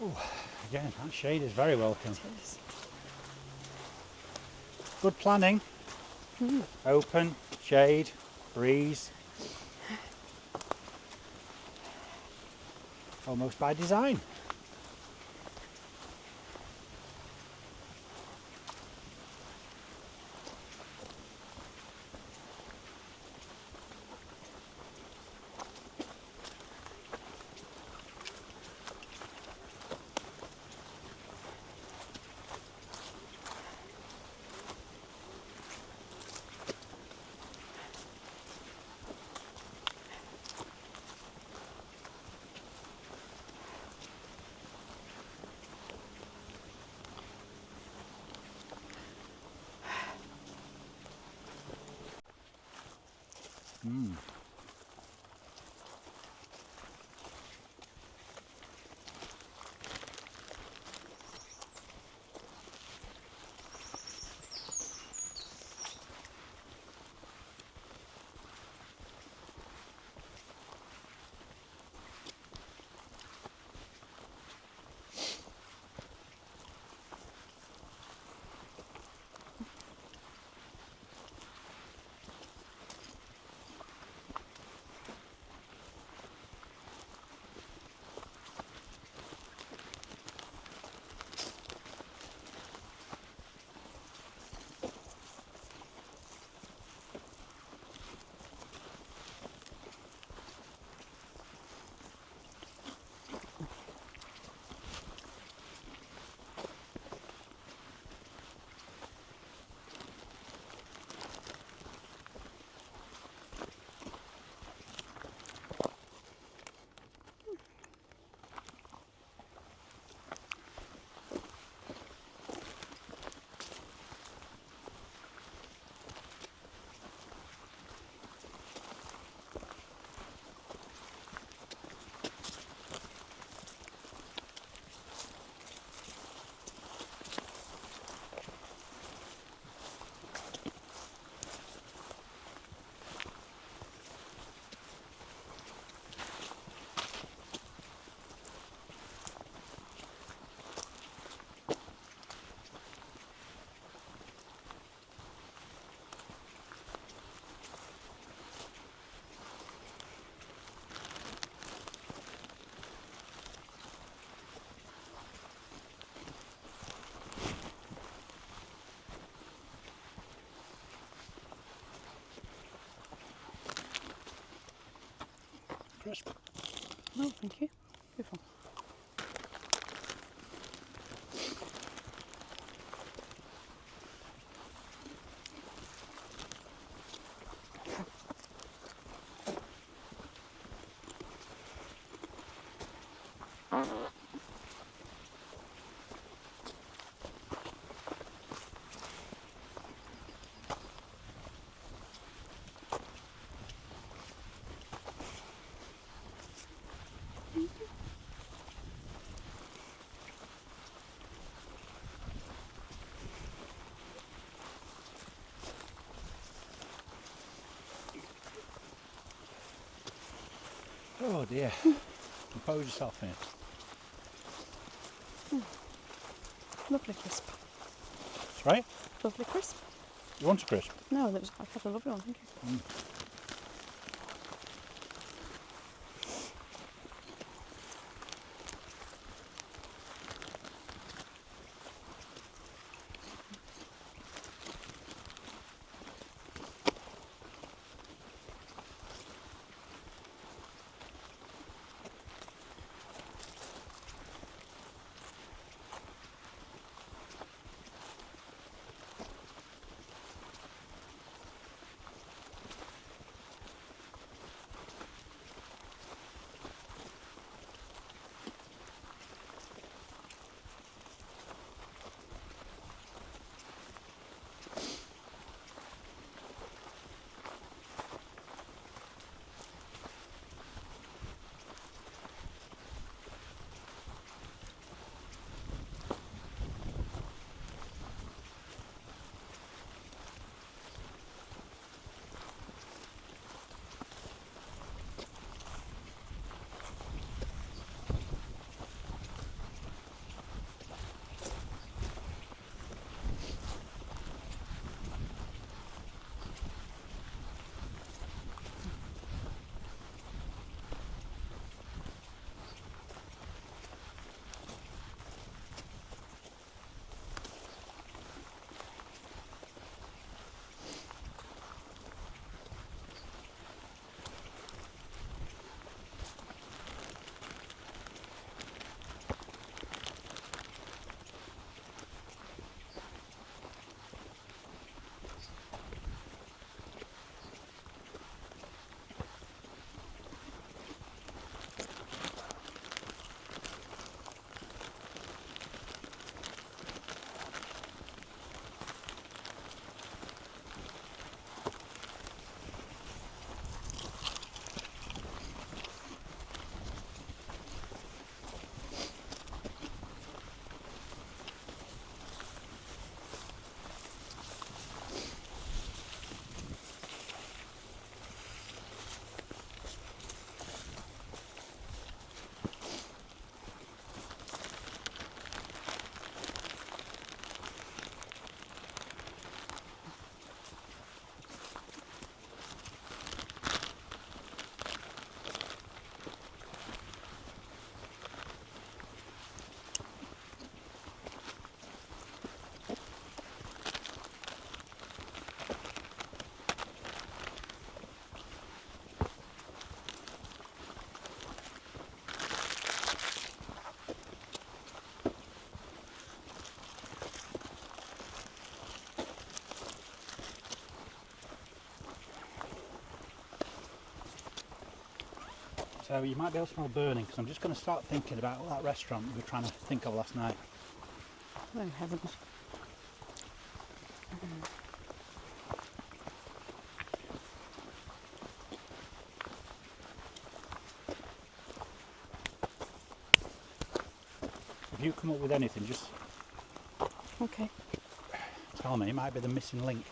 Ooh, again, that shade is very welcome. It is. Good planning. Open, shade, breeze. Almost by design. Crisp. Oh, thank you. Beautiful. Oh dear. Compose yourself in it. Lovely crisp. That's right. Lovely crisp. You want a crisp? No, that was I've had a lovely one, thank you. So you might be able to smell burning, because I'm just going to start thinking about that restaurant we were trying to think of last night. Oh heavens. If you come up with anything, just Okay. tell me. It might be the missing link.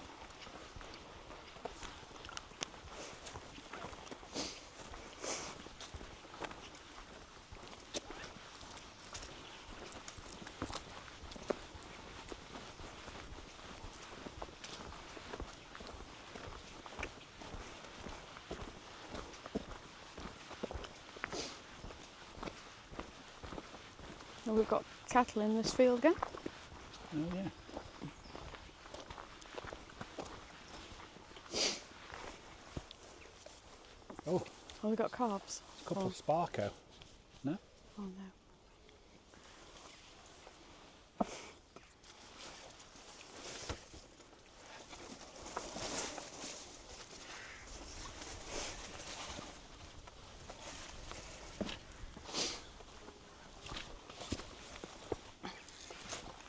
Well, we've got cattle in this field again. Oh yeah. Oh, Oh, we've got calves. a couple Oh. of Sparko. No? Oh no.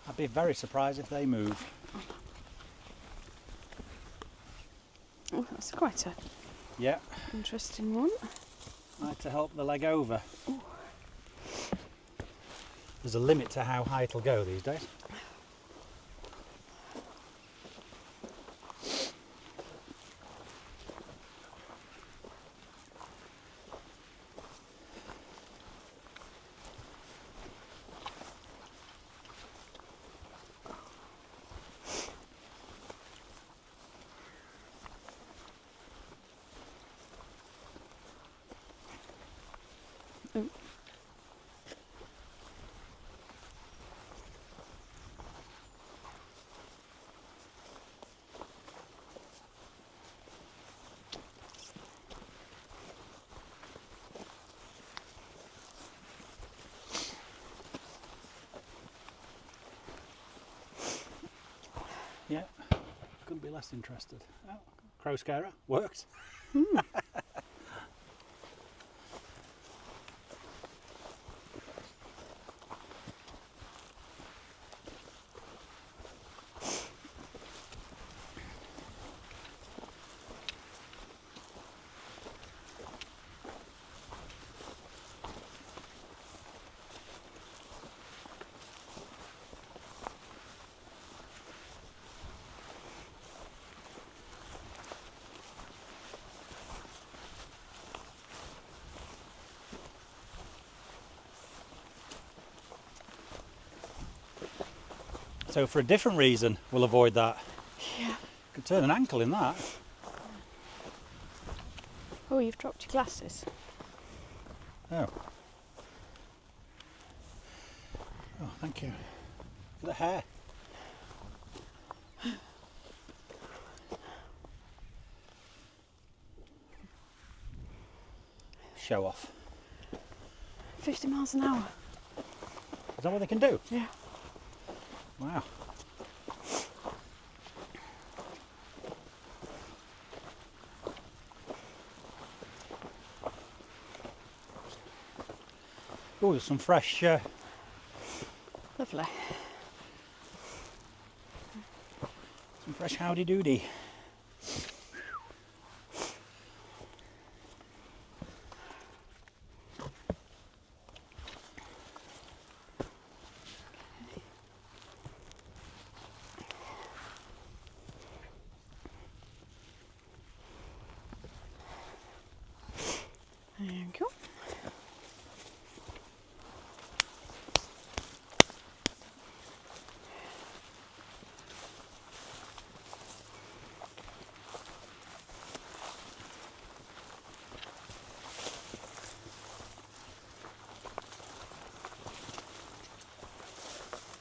I'd be very surprised if they move. Oh, that's quite a Yeah, interesting one. like to help the leg over. There's a limit to how high it'll go these days. Oh. Yeah, couldn't be less interested. Oh, crow scarer, worked. So for a different reason, we'll avoid that. Yeah. Could turn an ankle in that. Oh, you've dropped your glasses. Oh. Oh, thank you. Look at the hair. Show off. 50 miles an hour. Is that what they can do? Yeah. Wow. Oh, there's some fresh. Lovely. Some fresh howdy doody. Thank you.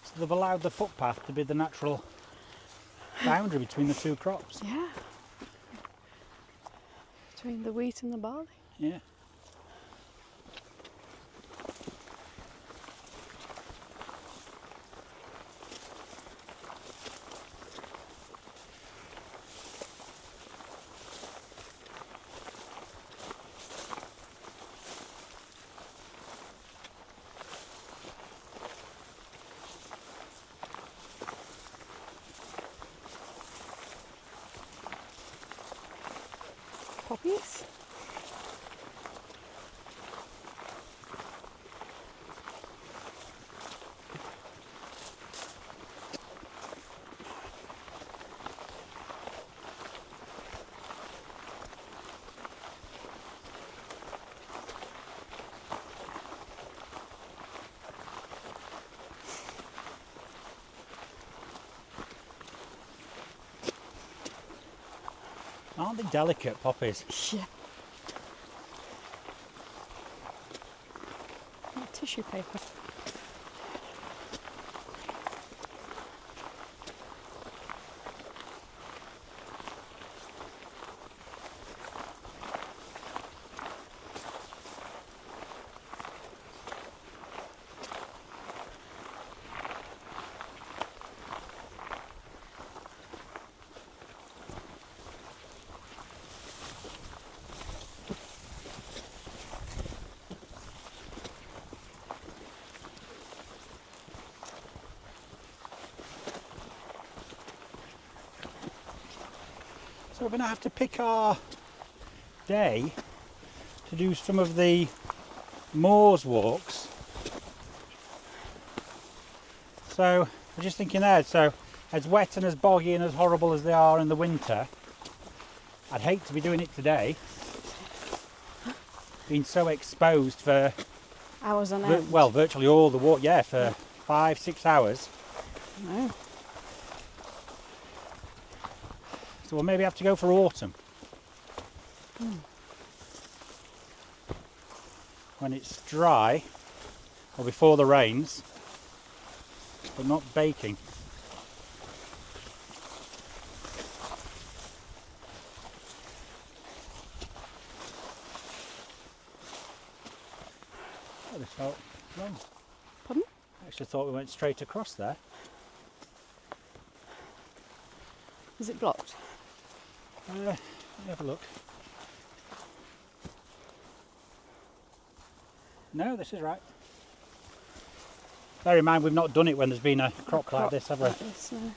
So they've allowed the footpath to be the natural boundary between the two crops. Yeah. Between the wheat and the barley. Yeah. Yes. Aren't they delicate poppies? Yeah. Like tissue paper. So we're going to have to pick our day to do some of the moors walks. So I'm just thinking ahead, so as wet and as boggy and as horrible as they are in the winter, I'd hate to be doing it today. Being so exposed for Hours on end. well, virtually all the walk, yeah, for 5-6 hours. No. So we'll maybe have to go for autumn. When it's dry, or before the rains, but not baking. Oh, this felt wrong. Pardon? I actually thought we went straight across there. Is it blocked? Let me have a look. No, this is right. Bear in mind, we've not done it when there's been a crop like this, have we? Like this, no.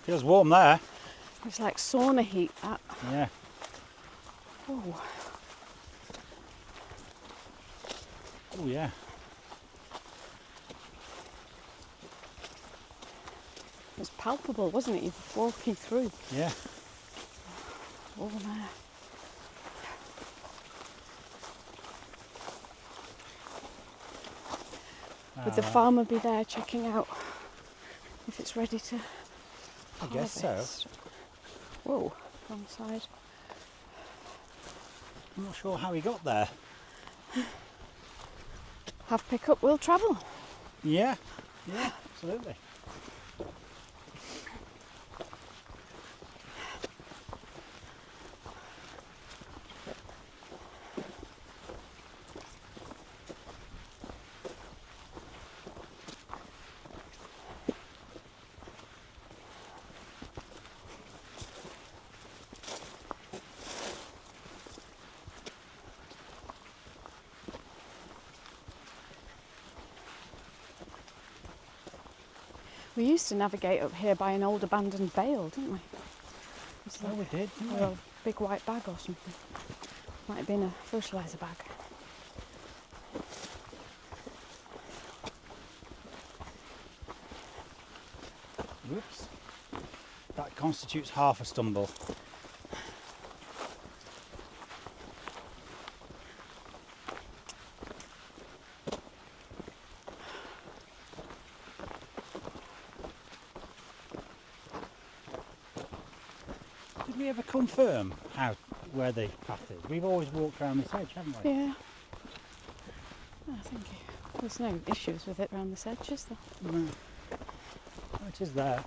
Feels warm there. It's like sauna heat, that. Yeah. Oh. Oh yeah. It was palpable, wasn't it? You were walking through. Yeah. Warm air. Would the farmer be there checking out if it's ready to I guess so. harvest? Whoa, wrong side. I'm not sure how he got there. Have pickup, will travel. Yeah, absolutely. We used to navigate up here by an old abandoned bale, didn't we? Oh, we did, didn't we? Or a big white bag or something. Might have been a fertiliser bag. Whoops. That constitutes half a stumble. Did we ever confirm where the path is? We've always walked around this edge, haven't we? Yeah. I think there's no issues with it around this edge, is there? No. Oh, it is there.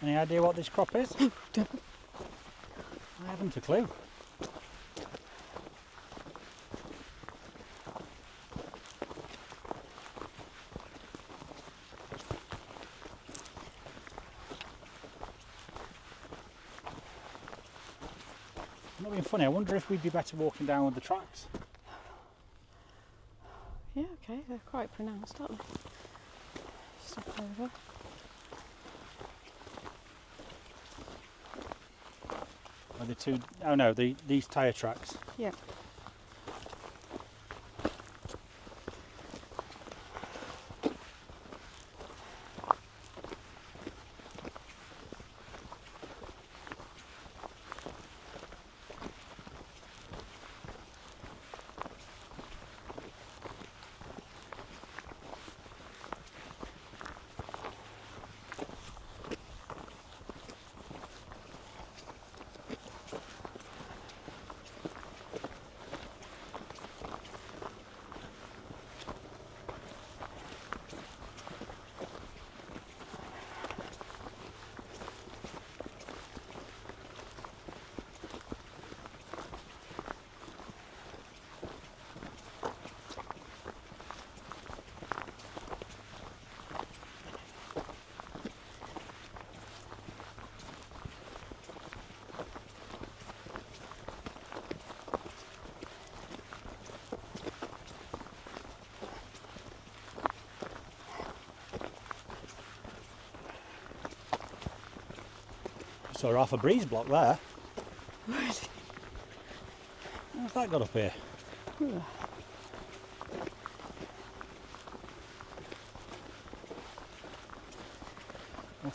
Any idea what this crop is? I haven't a clue. Not being funny, I wonder if we'd be better walking down with the tracks. Yeah, okay, they're quite pronounced, aren't they? Stop over. Or the two, oh no, these tyre tracks. Yeah. Saw half a breeze block there. Really? How's that got up here? Ooh.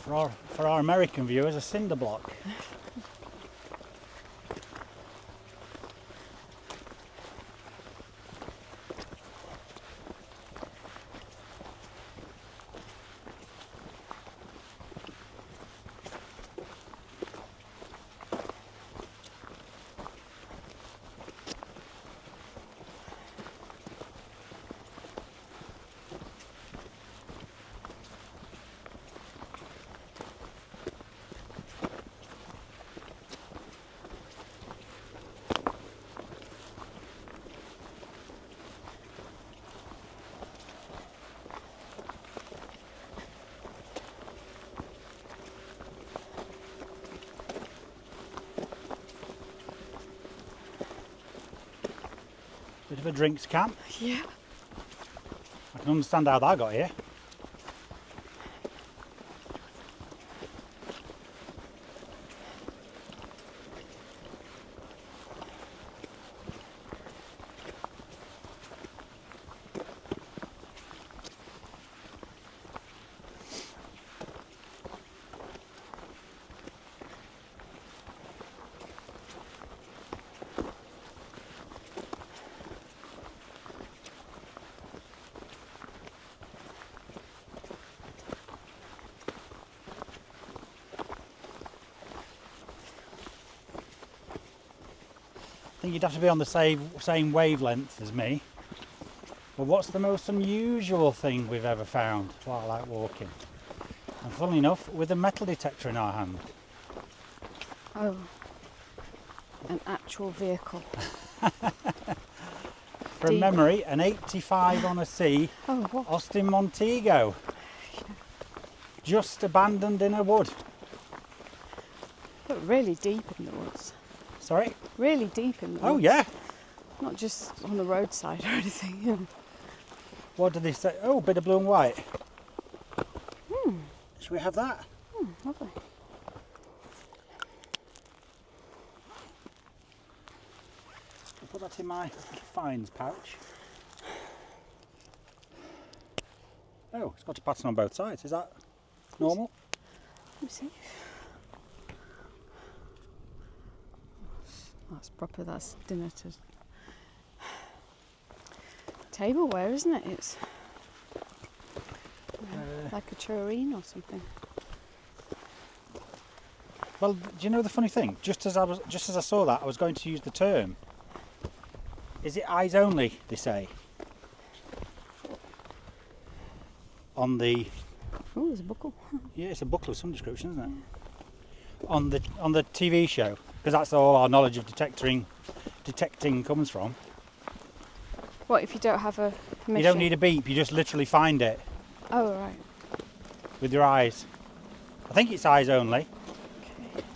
Well, for our American viewers, a cinder block. Bit of a drinks camp. Yeah. I can understand how that got here. think you'd have to be on the same wavelength as me. But what's the most unusual thing we've ever found while out walking? And funnily enough, with a metal detector in our hand. Oh, an actual vehicle. From memory, an 85 on a C, Oh, what? Austin Montego. Just abandoned in a wood. But really deep in the woods. Sorry? Really deep in the woods. Oh yeah. Not just on the roadside or anything. What did they say? Oh, a bit of blue and white. Should we have that? Lovely. I'll put that in my finds pouch. Oh, it's got a pattern on both sides. Is that normal? Let me see. That's proper, that's dinner to tableware, isn't it? It's like a tureen or something. Well, do you know the funny thing? Just as I saw that, I was going to use the term. Is it eyes only? They say on the. Oh, there's a buckle. Yeah, it's a buckle of some description, isn't it? On the TV show, because that's all our knowledge of detecting comes from. What if you don't have a permission? You don't need a beep. You just literally find it Oh, right. with your eyes. I think it's eyes only. Okay.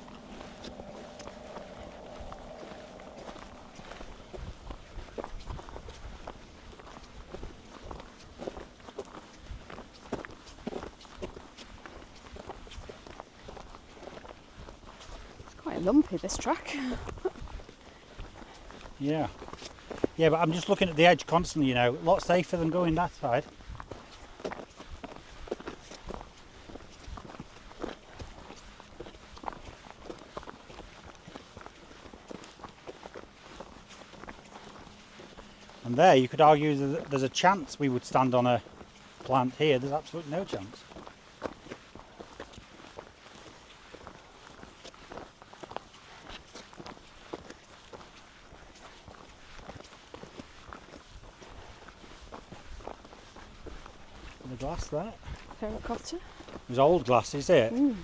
It's quite lumpy, this track. Yeah. Yeah, but I'm just looking at the edge constantly, you know. A lot safer than going that side. And there, you could argue that there's a chance we would stand on a plant here. There's absolutely no chance. The glass there. Terracotta. There's old glass, is it? Mm.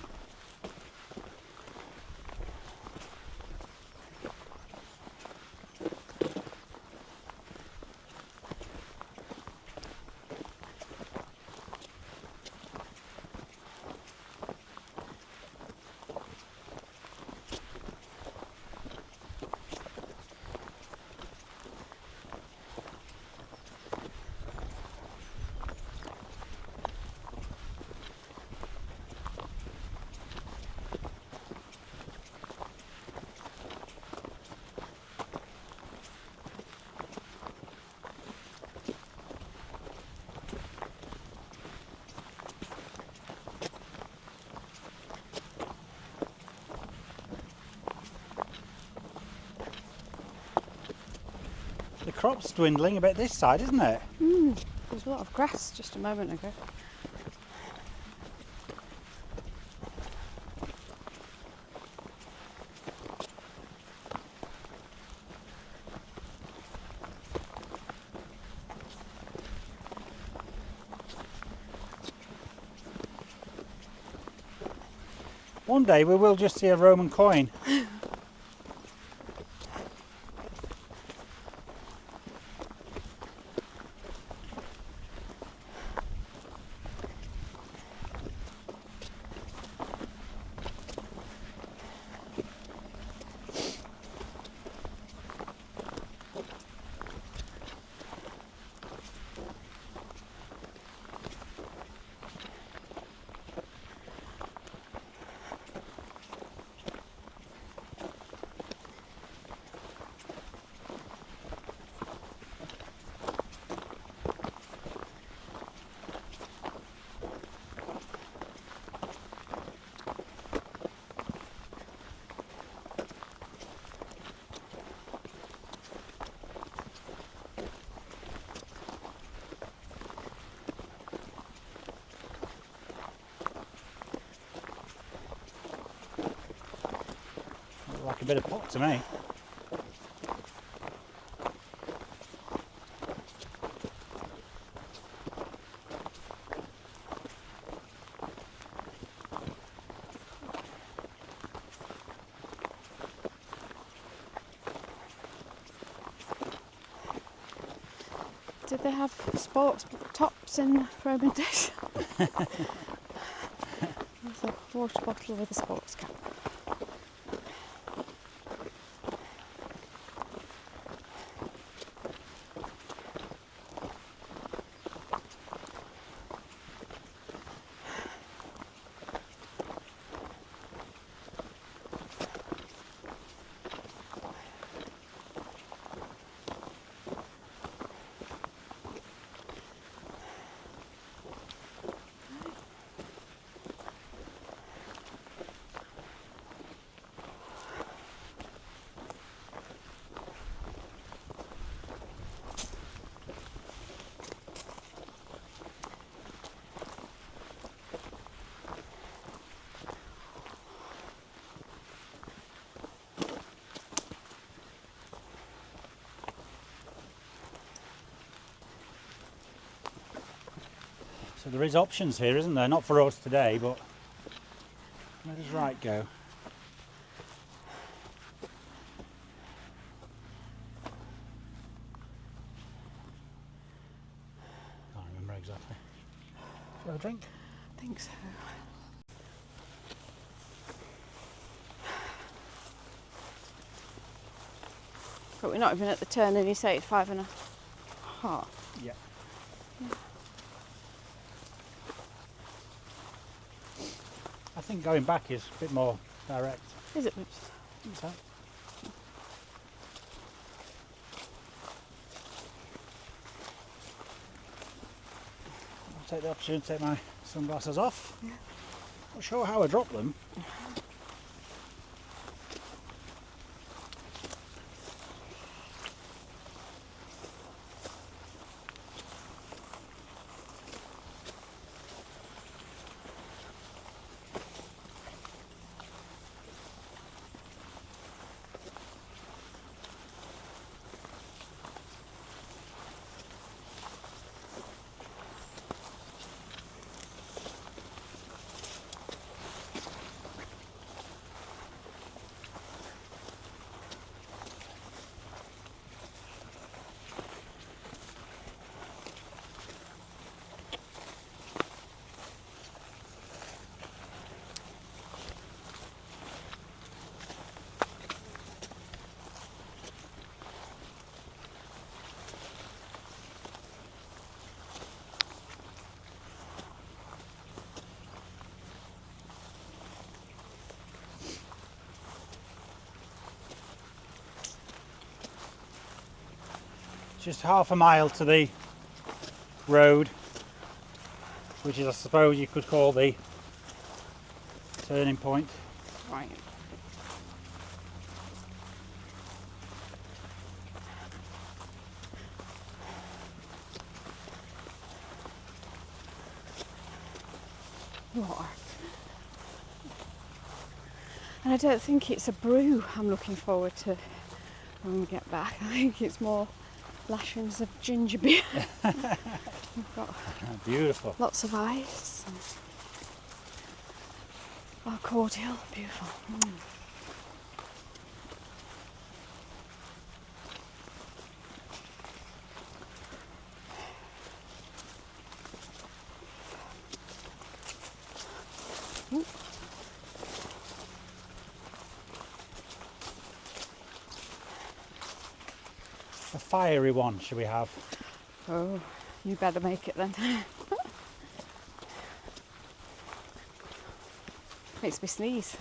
The crop's dwindling a bit this side, isn't it? Mm. There's a lot of grass just a moment ago. One day we will just see a Roman coin. Like a bit of pot to me. Did they have sports tops in Roman days? There's a water bottle with a sports cap. So there is options here, isn't there? Not for us today, but where does right go? Can't remember exactly. Do you have a drink? I think so. But we're not even at the turn and you say it's 5.5. Yeah. I think going back is a bit more direct. Is it? I think so. I'll take the opportunity to take my sunglasses off. Yeah. Not sure how I dropped them. Just half a mile to the road, which is, I suppose you could call the turning point. Right. Water. And I don't think it's a brew I'm looking forward to when we get back. I think it's more lashings of ginger beer. We've got Beautiful. lots of ice. Our cordial, beautiful. Ooh. A fiery one, should we have? Oh, you better make it then. Makes me sneeze.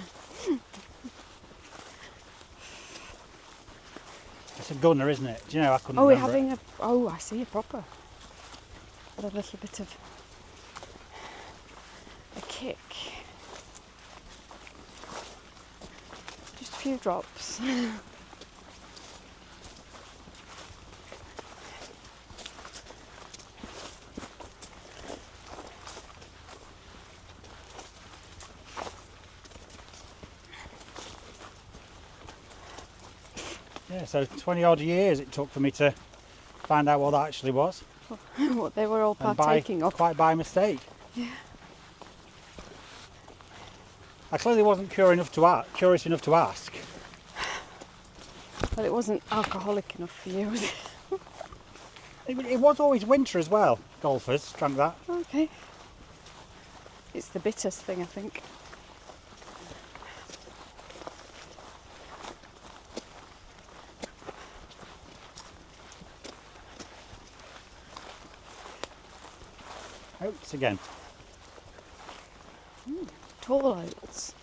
It's a gunner, isn't it? Do you know, I couldn't Oh, we're remember having it. a. Oh, I see, a proper. Got a little bit of a kick. Just a few drops. Yeah, so 20 odd years it took for me to find out what that actually was. What they were all And partaking of. quite by mistake. Yeah. I clearly wasn't curious enough to ask. Well, it wasn't alcoholic enough for you, was it? It was always winter as well. Golfers drank that. Okay. It's the bitters thing, I think. Oats again. Tall oats.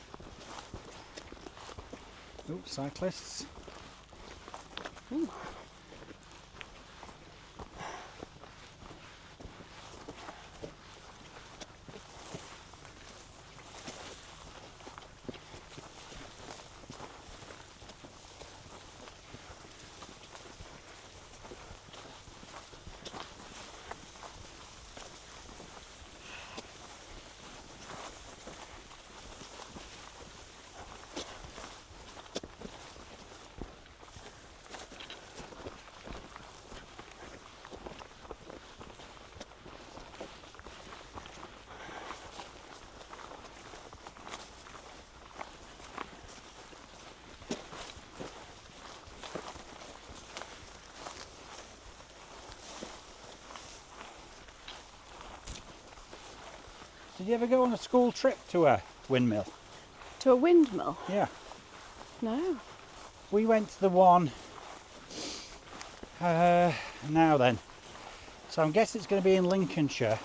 Oh, cyclists. Ooh. Did you ever go on a school trip to a windmill? To a windmill? Yeah. No. We went to the one now then. So I'm guessing it's going to be in Lincolnshire.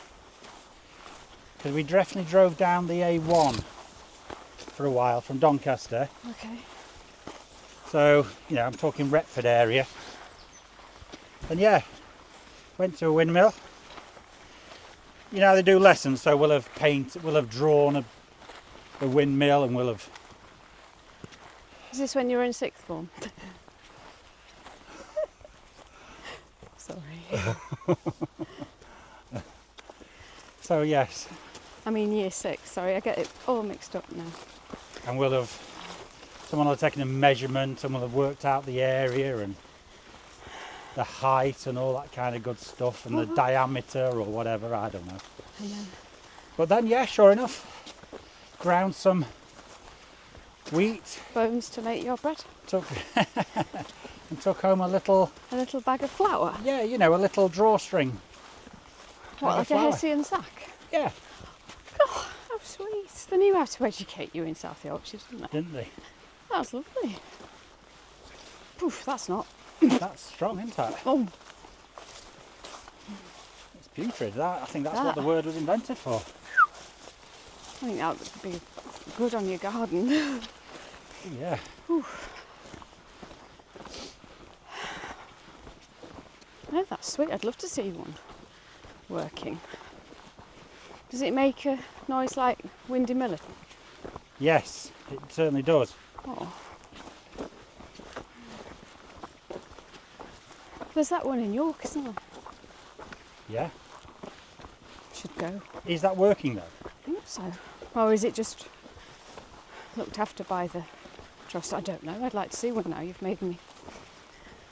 Because we definitely drove down the A1 for a while from Doncaster. Okay. So, you know, I'm talking Retford area. And yeah, went to a windmill. You know, they do lessons, so we'll have drawn a windmill and we'll have... Is this when you were in sixth form? Sorry. So yes. I mean year 6, sorry, I get it all mixed up now. And someone will have taken a measurement and we'll have worked out the area and the height and all that kind of good stuff and the diameter or whatever, I don't know. But then, yeah, sure enough, ground some wheat. Bones to make your bread. Took home a little... A little bag of flour. Yeah, you know, a little drawstring. What, like a Hessian sack? Yeah. Oh, how sweet. They knew how to educate you in South Yorkshire, didn't they? Didn't they? That was lovely. Poof, that's not. That's strong, isn't it? Oh. It's putrid. I think that's what the word was invented for. I think that would be good on your garden. Yeah. Ooh. Oh, that's sweet. I'd love to see one working. Does it make a noise like windy millet? Yes, it certainly does. Oh. There's that one in York, isn't there? Yeah. Should go. Is that working though? I think so. Or is it just looked after by the trust? I don't know. I'd like to see one now. You've made me...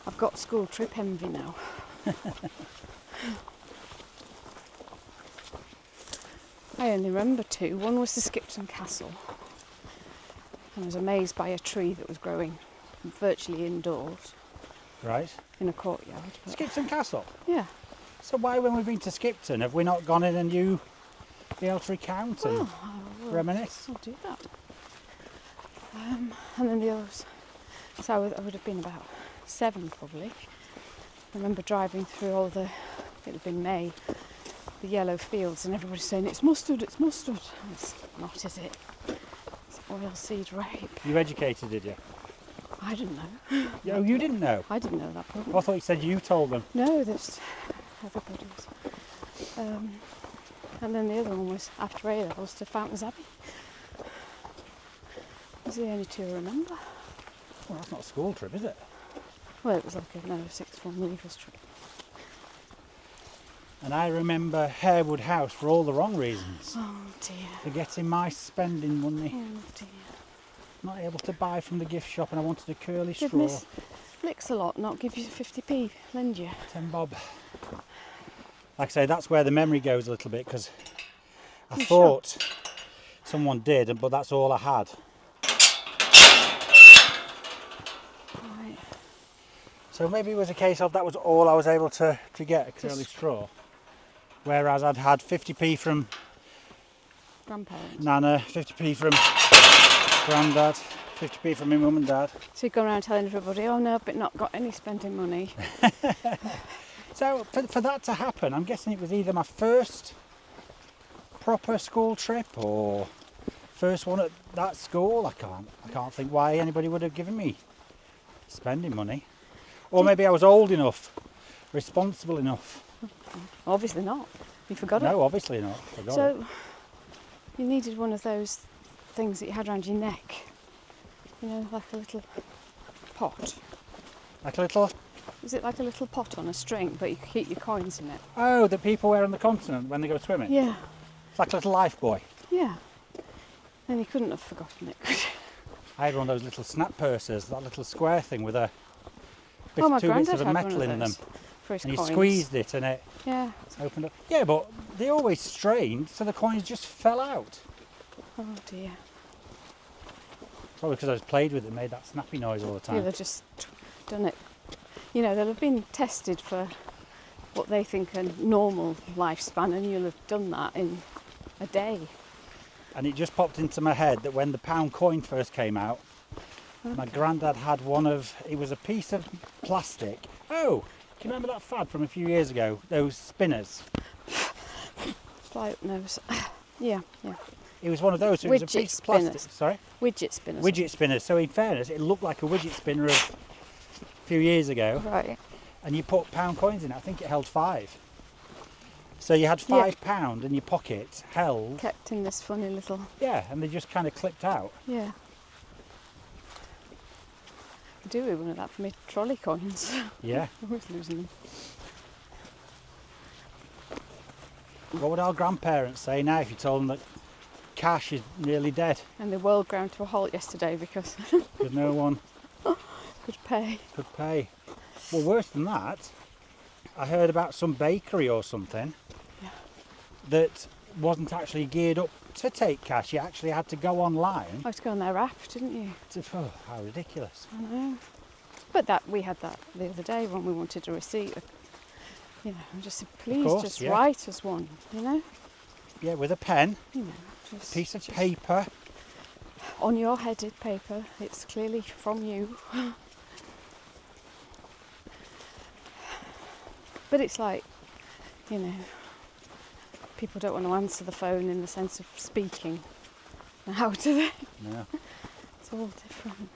I've got school trip envy now. I only remember 2. One was the Skipton Castle. And I was amazed by a tree that was growing virtually indoors. Right. In a courtyard. But Skipton Castle? yeah. So why, when we've been to Skipton, have we not gone in and you be able to recount and reminisce? I'll do that. And then the others. So I would have been about 7 probably. I remember driving through all the, it had been May, the yellow fields, and everybody saying, it's mustard, it's mustard. It's not, is it? It's oilseed rape. You educated, did you? I didn't know. Oh, you didn't know? I didn't know that probably. I thought you said you told them. No, that's everybody was. And then the other one was after A-levels to Fountains Abbey. Those are the only 2 I remember. Well, that's not a school trip, is it? Well, it was like a sixth form leavers trip. And I remember Harewood House for all the wrong reasons. Oh dear. Forgetting my spending money. Oh dear. Not able to buy from the gift shop and I wanted a curly Did straw. Miss Flicks-a-Lot not give you 50p, lend you? 10 bob. Like I say, that's where the memory goes a little bit because I thought someone did, but that's all I had. Right. So maybe it was a case of that was all I was able to get, curly straw. Whereas I'd had 50p from Grandparents. Nana, 50p from Grandad, 50p from my mum and dad. So you go around telling everybody, oh no, but not got any spending money. So for that to happen, I'm guessing it was either my first proper school trip or first one at that school. I can't think why anybody would have given me spending money. Or maybe I was old enough, responsible enough. Obviously not. You forgot it. No, obviously not. Forgot it. So you needed one of those things that you had around your neck. You know, like a little pot. Like a little... Is it like a little pot on a string, but you could keep your coins in it? Oh, that people wear on the continent when they go swimming? Yeah. It's like a little life buoy. Yeah. Then you couldn't have forgotten it, could you? I had one of those little snap purses, that little square thing with a My two bits granddad of had metal one of in them. those for his And you coins. squeezed it and it Yeah. opened up. Yeah, but they always strained, so the coins just fell out. Oh dear. Probably because I was played with it, made that snappy noise all the time. Yeah, they've just done it. You know, they'll have been tested for what they think a normal lifespan, and you'll have done that in a day. And it just popped into my head that when the pound coin first came out, my granddad had one of, it was a piece of plastic. Oh, do you remember that fad from a few years ago? Those spinners. Fly-up nose. Yeah. It was one of those. So it was a Widget piece of plastic. spinners. Sorry? Widget spinners. Widget spinners. So in fairness, it looked like a widget spinner of a few years ago. Right. And you put pound coins in it. I think it held 5. So you had £5 in your pocket, held. Kept in this funny little... Yeah, and they just kind of clipped out. Yeah. I do one of that for me trolley coins. Yeah. I'm always losing them. What would our grandparents say now if you told them that cash is nearly dead? And the world ground to a halt yesterday because Because no one could pay. could pay. Well, worse than that, I heard about some bakery or something that wasn't actually geared up to take cash. You actually had to go online. I had to go on their app, didn't you? Oh, how ridiculous. I know. But that we had that the other day when we wanted a receipt. You know, and just said, please course, just yeah. write us one, you know? Yeah, with a pen, You know, just piece of paper. on your headed paper. It's clearly from you. But it's like, you know, people don't want to answer the phone in the sense of speaking. Now, do they? No. It's all different.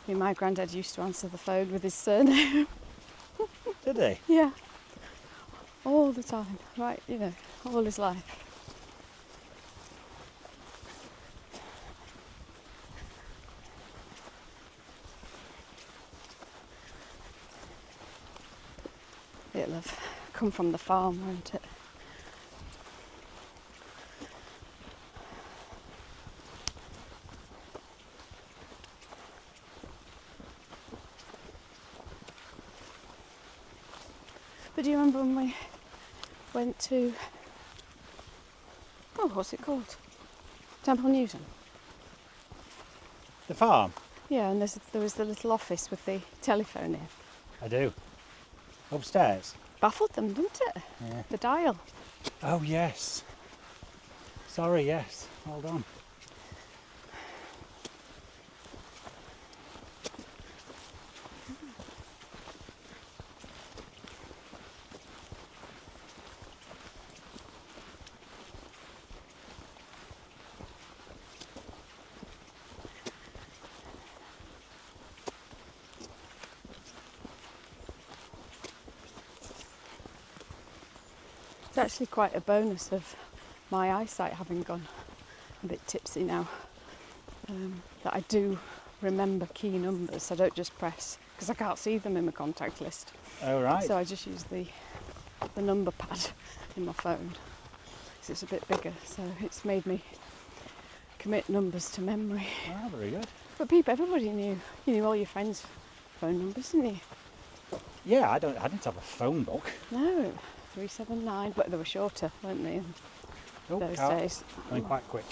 I mean, my granddad used to answer the phone with his surname. Did he? Yeah. All the time. Right, you know, all his life. It'll have come from the farm, won't it? But do you remember when we went to, oh, what's it called? Temple Newton. The farm? Yeah, and there was the little office with the telephone in. I do. Upstairs? Baffled them, didn't it? Yeah. The dial. Oh, yes. Sorry, yes. Hold on. It's actually quite a bonus of my eyesight having gone a bit tipsy now, that I do remember key numbers. I don't just press, because I can't see them in my contact list. Oh, right. So I just use the number pad in my phone, because it's a bit bigger, so it's made me commit numbers to memory. Ah, very good. But everybody knew. You knew all your friends' phone numbers, didn't you? Yeah, I didn't have a phone book. No, 379, but they were shorter, weren't they, in those days? Going quite quick.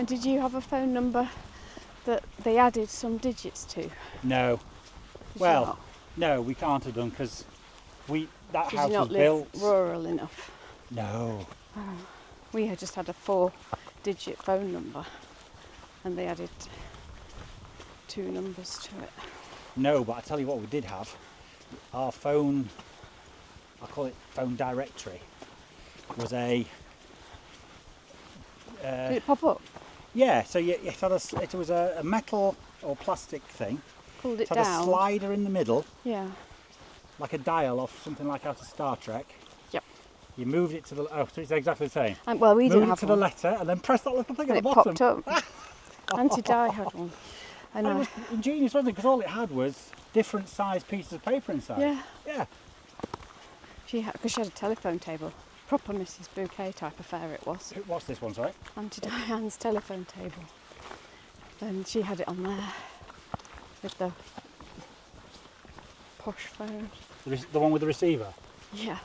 And did you have a phone number that they added some digits to? Did No. you Well, not? no, we can't have done because that Did house you not was live built. rural enough? No. We had just had a 4-digit phone number, and they added 2 numbers to it. No, but I tell you what we did have. Our phone, I call it phone directory, was a... Did it pop up? yeah, so it was a metal or plastic thing. Pulled It it had a down? slider in the middle, Yeah. like a dial off something like out of Star Trek. Yep. You moved it to the... oh, so it's exactly the same. And, well, we Moved didn't it have to one. the letter and then press that little thing And at the it bottom. popped up. Auntie Di had one. And And it was ingenious, wasn't it? Because all it had was different sized pieces of paper inside. yeah, Yeah. because she had a telephone table. Proper Mrs. Bouquet type affair it was. What's this one, sorry? Auntie Diane's telephone table. And she had it on there with the posh phone. The one with the receiver? Yeah.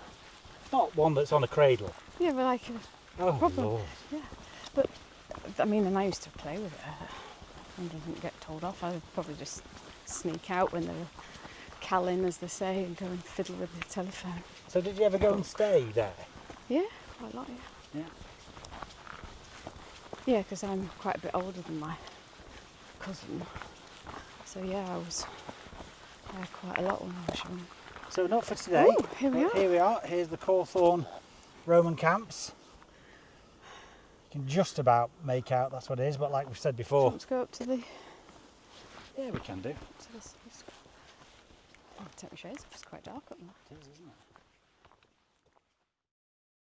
It's not one that's on a cradle. Yeah, but like, Oh, Proper. Lord. I mean, and I used to play with it. And I didn't get told off. I would probably just sneak out when they were calling, as they say, and go and fiddle with the telephone. So did you ever go and stay there? Yeah, quite a lot, yeah. Yeah. Yeah, because I'm quite a bit older than my cousin. So yeah, I was there quite a lot when I was young. So not for today. Oh, here we but are. Here we are. Here's the Cawthorne Roman Camps. You can just about make out that's what it is, but like we've said before. Let's go up to the... Yeah, we can do. To this. I'll take my shades off, it's quite dark up there. It is, isn't it?